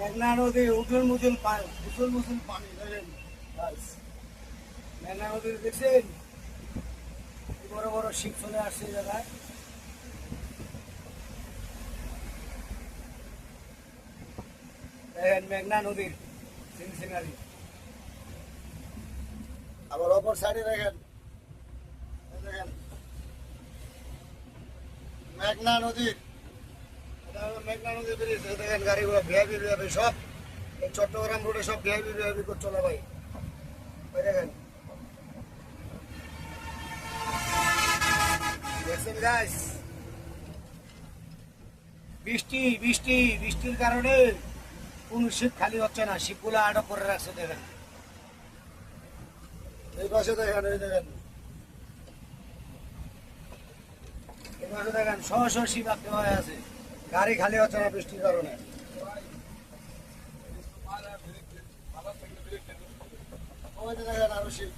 মেঘনা নদী উজুল মুজুল পানি, উজুল মুজুল পানি দেখেন। মেঘনা নদী দেখছেন, বড় বড় শিপ চলে আসছে এই জায়গায়। দেখেন মেঘনা নদীর সিনসিনারি। আবার অপর সাইডে দেখেন, দেখেন মেঘনা নদীর, এটা হলো মেঘনা নদী ব্রিজ। দেখেন গাড়িগুলো ভিআইপি ভিআইপি সব এই চট্টগ্রাম রোডে সব ভিআইপি ভিআইপি করে চলে ভাই। ওই দেখেন, দেখছেন গাইস, বৃষ্টি বৃষ্টি বৃষ্টির কারণে কোন শিপ খালি হচ্ছে না, শিপগুলো আটক করে রাখছে। দেখেন এই পাশে দেখেন, এই দেখেন এই পাশে দেখেন, শহ শহ শিপ আটকে হয়ে আছে, গাড়ি খালি হচ্ছে না বৃষ্টির কারণে। ওই যে দেখেন আরো শিপ।